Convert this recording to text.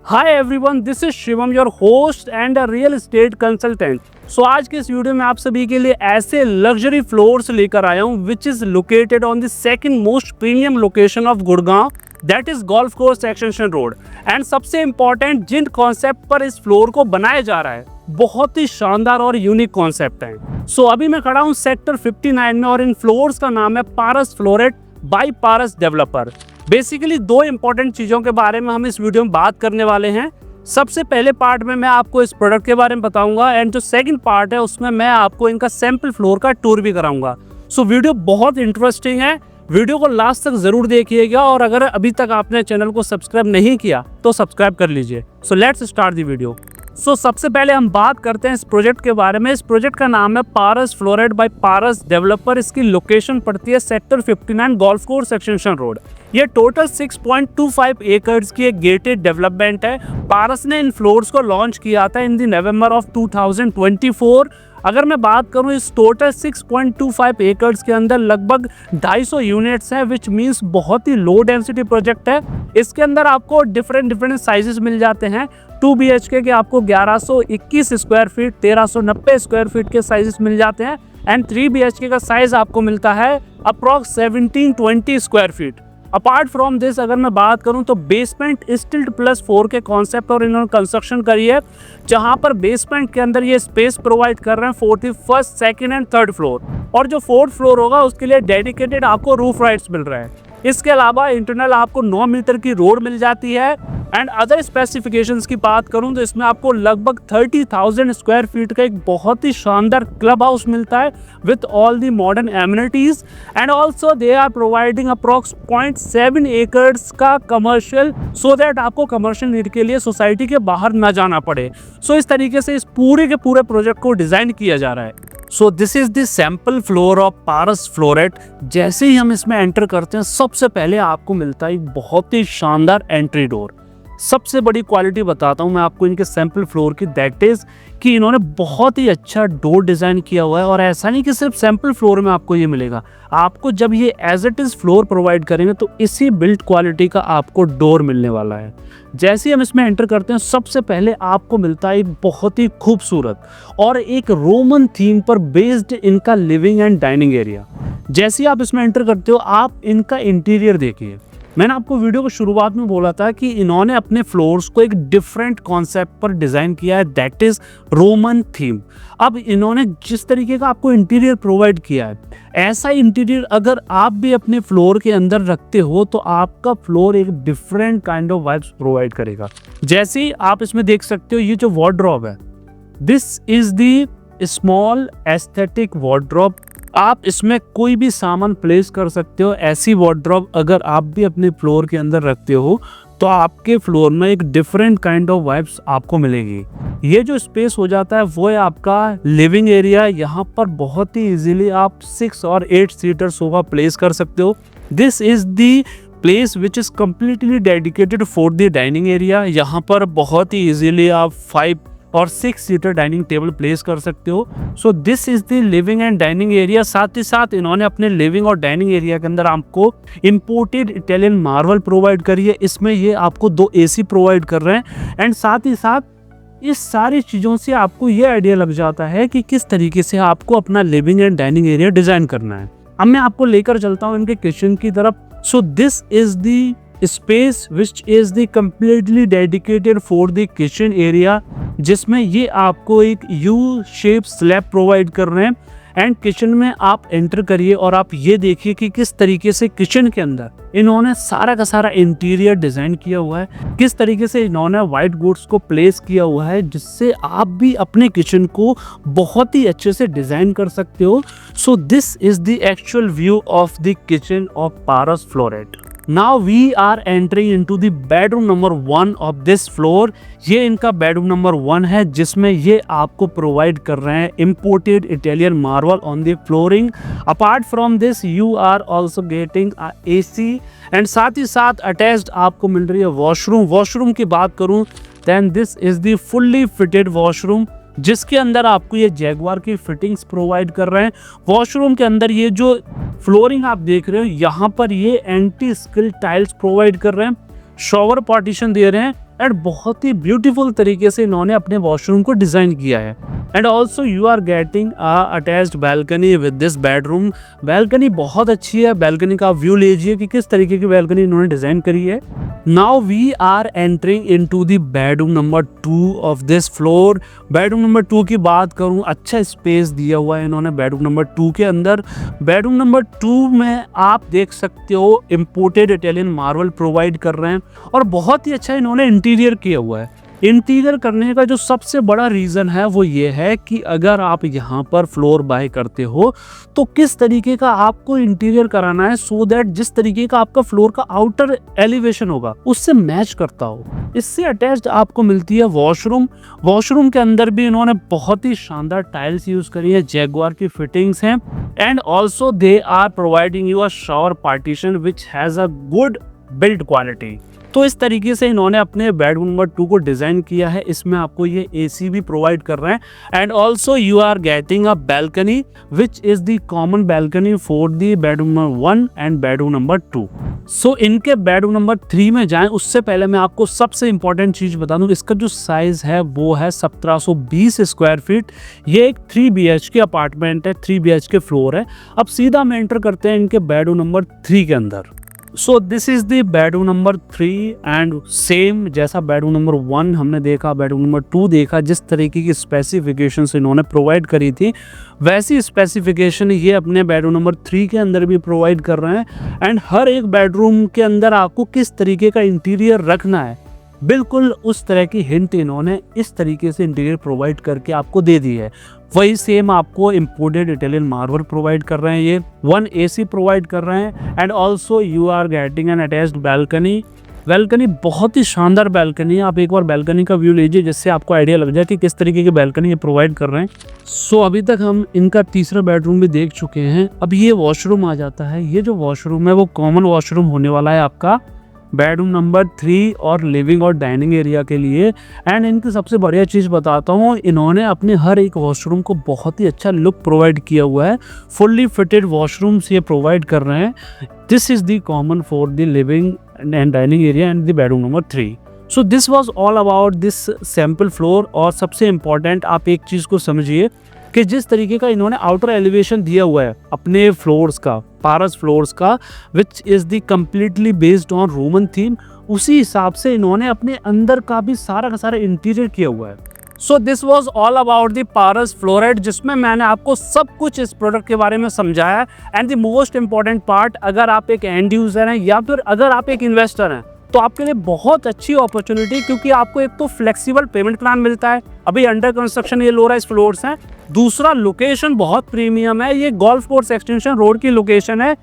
Hi everyone, this is Shivam, your host and a real estate consultant. So आज के इस video में आप सभी के लिए ऐसे लग्जरी फ्लोर्स लेकर आया हूँ which is located on the second most premium location of Gurgaon, that is golf course extension road. And सबसे इम्पॉर्टेंट, जिन कॉन्सेप्ट पर इस फ्लोर को बनाया जा रहा है बहुत ही शानदार और यूनिक कॉन्सेप्ट है। सो अभी मैं खड़ा हूँ सेक्टर 59 में और इन फ्लोर्स का नाम है पारस फ्लोरेट बाय पारस डेवलपर। बेसिकली दो इंपॉर्टेंट चीज़ों के बारे में हम इस वीडियो में बात करने वाले हैं। सबसे पहले पार्ट में मैं आपको इस प्रोडक्ट के बारे में बताऊंगा एंड जो सेकंड पार्ट है उसमें मैं आपको इनका सैंपल फ्लोर का टूर भी कराऊंगा। सो वीडियो बहुत इंटरेस्टिंग है, वीडियो को लास्ट तक जरूर देखिएगा और अगर अभी तक आपने चैनल को सब्सक्राइब नहीं किया तो सब्सक्राइब कर लीजिए। So let's start the video. So सबसे पहले हम बात करते हैं इस प्रोजेक्ट के बारे में। इस प्रोजेक्ट का नाम है पारस फ्लोरेट बाय पारस डेवलपर। इसकी लोकेशन पड़ती है sector 59 golf course extension road. ये टोटल 6.25 एकर्स की एक गेटेड डेवलपमेंट है। पारस ने इन फ्लोर्स को लॉन्च किया था इन द नवंबर ऑफ 2024। अगर मैं बात करूं इस टोटल 6.25 एकर्स के अंदर लगभग 250 यूनिट्स हैं, विच मींस बहुत ही लो डेंसिटी प्रोजेक्ट है। इसके अंदर आपको डिफरेंट साइजेस मिल जाते हैं। 2 BHK के आपको 1121 स्क्वायर फीट, 1390 स्क्वायर फीट के साइजेस मिल जाते हैं एंड 3 BHK का साइज आपको मिलता है approx 1720 square feet. Apart from this अगर मैं बात करूं तो बेसमेंट स्टिल्ट +4 के कॉन्सेप्ट और इन्होंने कंस्ट्रक्शन करी है, जहां पर बेसमेंट के अंदर ये स्पेस प्रोवाइड कर रहे हैं 41st, 2nd and 3rd floor. और जो 4th फ्लोर होगा उसके लिए डेडिकेटेड आपको रूफ राइट्स मिल रहे हैं। इसके अलावा इंटरनल आपको 9 मीटर की रोड मिल जाती है एंड अदर स्पेसिफिकेशंस की बात करूं तो इसमें आपको लगभग 30,000 स्क्वायर फीट का एक बहुत ही शानदार क्लब हाउस मिलता है with all the modern amenities and also they are providing approx 0.7 acres का कमर्शियल, सो दैट आपको कमर्शियल नीड के लिए सोसाइटी के बाहर ना जाना पड़े। सो इस तरीके से इस पूरे के पूरे प्रोजेक्ट को डिजाइन किया जा रहा है। So this is the sample floor of Paras Floret. जैसे ही हम इसमें एंटर करते हैं सबसे पहले आपको मिलता है एक बहुत ही शानदार एंट्री डोर। सबसे बड़ी क्वालिटी बताता हूं मैं आपको इनके सैंपल फ्लोर की, दैट इज कि इन्होंने बहुत ही अच्छा डोर डिजाइन किया हुआ है। और ऐसा नहीं कि सिर्फ सैंपल फ्लोर में आपको ये मिलेगा, आपको जब ये as it is floor provide करेंगे तो इसी बिल्ड क्वालिटी का आपको डोर मिलने वाला है। जैसे ही हम इसमें एंटर करते हैं सबसे पहले आपको मिलता है एक बहुत ही खूबसूरत और एक रोमन थीम पर बेस्ड इनका लिविंग एंड डाइनिंग एरिया। जैसे ही आप इसमें एंटर करते हो आप इनका इंटीरियर देखिए। मैंने आपको वीडियो को शुरुआत में बोला था कि इन्होंने अपने फ्लोर्स को एक डिफरेंट कॉन्सेप्ट पर डिजाइन किया है, दैट इज रोमन थीम। अब इन्होंने जिस तरीके का आपको इंटीरियर प्रोवाइड किया है, ऐसा इंटीरियर अगर आप भी अपने फ्लोर के अंदर रखते हो तो आपका फ्लोर एक different kind of vibes provide करेगा। जैसे ही आप इसमें देख सकते हो, ये जो वार्डरोब है, this is the small aesthetic wardrobe. आप इसमें कोई भी सामान प्लेस कर सकते हो। ऐसी वार्डरोब अगर आप भी अपने फ्लोर के अंदर रखते हो तो आपके फ्लोर में एक डिफरेंट काइंड ऑफ वाइब्स आपको मिलेगी। ये जो स्पेस हो जाता है वो है आपका लिविंग एरिया। यहाँ पर बहुत ही इजीली आप 6 और 8 सीटर सोफा प्लेस कर सकते हो। This is the place which is completely dedicated for the dining area. यहाँ पर बहुत ही इजीली आप 5 और 6 सीटर डाइनिंग टेबल प्लेस कर सकते हो। So this is the living and dining area. साथ ही साथ इन्होंने अपने लिविंग और डाइनिंग एरिया के अंदर आपको इंपोर्टेड इटालियन मार्बल प्रोवाइड करी है। इसमें ये आपको 2 AC प्रोवाइड कर रहे हैं एंड साथ ही साथ इस सारी चीज़ों से आपको ये आइडिया लग जाता है कि किस तरीके से आपको अपना living and dining area design करना है। अब मैं आपको लेकर चलता हूँ इनके किचन की तरफ। सो this is the space which is the completely dedicated for the kitchen area, जिसमें ये आपको एक U शेप स्लैब प्रोवाइड कर रहे हैं एंड किचन में आप एंटर करिए और आप ये देखिए कि किस तरीके से किचन के अंदर इन्होंने सारा का सारा इंटीरियर डिजाइन किया हुआ है, किस तरीके से इन्होंने वाइट गुड्स को प्लेस किया हुआ है, जिससे आप भी अपने किचन को बहुत ही अच्छे से डिजाइन कर सकते हो। So this is the actual view of the kitchen of Paras Floret. Now we are entering into the bedroom number 1 of this floor। ये इनका बेडरूम नंबर 1 है, जिसमें ये आपको प्रोवाइड कर रहे हैं imported Italian marble on the flooring। Apart from this you are also getting a AC and साथ ही साथ अटैच्ड आपको मिल रही है वॉशरूम। वॉशरूम की बात करूँ then this is the fully fitted washroom, जिसके अंदर आपको ये जैगवार की फिटिंग्स प्रोवाइड कर रहे हैं। वॉशरूम के अंदर ये जो फ्लोरिंग आप देख रहे हो, यहाँ पर ये एंटी स्किल टाइल्स प्रोवाइड कर रहे हैं, शॉवर पार्टीशन दे रहे हैं एंड बहुत ही ब्यूटीफुल तरीके से इन्होंने अपने वॉशरूम को डिजाइन किया है। And also you are getting attached balcony with this bedroom. Balcony बहुत अच्छी है, बैल्कनी का व्यू लीजिए कि किस तरीके की बैल्कनी इन्होंने डिजाइन करी है। Now we are entering into the bedroom number 2 of this floor. Bedroom number 2 की बात करूं, अच्छा स्पेस दिया हुआ है इन्होंने बेडरूम नंबर 2 के अंदर। बेडरूम नंबर 2 में आप देख सकते हो इम्पोर्टेड इटालियन मार्बल प्रोवाइड कर रहे हैं और बहुत ही अच्छा इन्होंने इंटीरियर किया हुआ है। इंटीरियर करने का जो सबसे बड़ा रीज़न है वो ये है कि अगर आप यहाँ पर फ्लोर बाय करते हो तो किस तरीके का आपको इंटीरियर कराना है, सो दैट जिस तरीके का आपका फ्लोर का आउटर एलिवेशन होगा उससे मैच करता हो। इससे अटैच्ड आपको मिलती है वॉशरूम। वॉशरूम के अंदर भी इन्होंने बहुत ही शानदार टाइल्स यूज करी है, जैगुआर की फिटिंग्स हैं। And also they are providing you a shower partition which has a good build quality. तो इस तरीके से इन्होंने अपने बेडरूम नंबर 2 को डिज़ाइन किया है। इसमें आपको ये एसी भी प्रोवाइड कर रहे हैं। And also you are getting a balcony which is the common balcony for the bedroom number 1 and bedroom number 2। So इनके बेडरूम नंबर 3 में जाएं उससे पहले मैं आपको सबसे इंपॉर्टेंट चीज़ बता दूं, इसका जो साइज़ है वो है 1720 स्क्वायर फीट। ये एक 3 BHK अपार्टमेंट है, 3 BHK फ्लोर है। अब सीधा हम एंटर करते हैं इनके बेडरूम नंबर 3 के अंदर। So this is the bedroom number 3 and same जैसा बेडरूम नंबर 1 हमने देखा, बेडरूम नंबर 2 देखा, जिस तरीके की स्पेसिफिकेशंस इन्होंने प्रोवाइड करी थी वैसी स्पेसिफिकेशन ये अपने बेडरूम नंबर 3 के अंदर भी प्रोवाइड कर रहे हैं। एंड हर एक बेडरूम के अंदर आपको किस तरीके का इंटीरियर रखना है बिल्कुल उस तरह की हिंट इन्होंने इस तरीके से इंटीरियर प्रोवाइड करके आपको दे दी है। वही सेम आपको इम्पोर्टेड इटालियन मार्बल प्रोवाइड कर रहे हैं, ये 1 AC प्रोवाइड कर रहे हैं। And also you are getting an attached balcony. Balcony बहुत ही शानदार बैल्कनी है। आप एक बार बैल्कनी का व्यू लीजिए जिससे आपको आइडिया लग जाए कि किस तरीके की बैल्कनी ये प्रोवाइड कर रहे हैं। सो अभी तक हम इनका तीसरा बेडरूम भी देख चुके हैं। अब ये वॉशरूम आ जाता है। ये जो वॉशरूम है वो कॉमन वॉशरूम होने वाला है आपका बेडरूम नंबर 3 और लिविंग और डाइनिंग एरिया के लिए। एंड इनकी सबसे बढ़िया चीज़ बताता हूँ, इन्होंने अपने हर एक वॉशरूम को बहुत ही अच्छा लुक प्रोवाइड किया हुआ है। फुल्ली फिटेड वॉशरूम्स ये प्रोवाइड कर रहे हैं। This is the common for the living and dining area and the bedroom number 3। So this was all about this sample floor. और सबसे इम्पॉर्टेंट आप एक चीज़ को समझिए कि जिस तरीके का इन्होंने आउटर एलिवेशन दिया हुआ है अपने फ्लोर्स का, पारस फ्लोर्स का, विच is the completely based on Roman theme, उसी हिसाब से इन्होंने अपने अंदर का भी सारा का सारा इंटीरियर किया हुआ है। So this was all about the Paras fluoride, जिसमें मैंने आपको सब कुछ इस प्रोडक्ट के बारे में समझाया। And the most important part, अगर आप एक एंड यूज़र हैं या फिर अगर आप एक इन्वेस्टर हैं तो आपके लिए बहुत अच्छी अपॉर्चुनिटी, क्योंकि आपको एक तो फ्लेक्सिबल पेमेंट प्लान मिलता है, अभी अंडर कंस्ट्रक्शन ये लो राइज फ्लोर्स हैं। दूसरा, लोकेशन बहुत प्रीमियम है, ये गोल्फ कोर्स एक्सटेंशन रोड की लोकेशन है,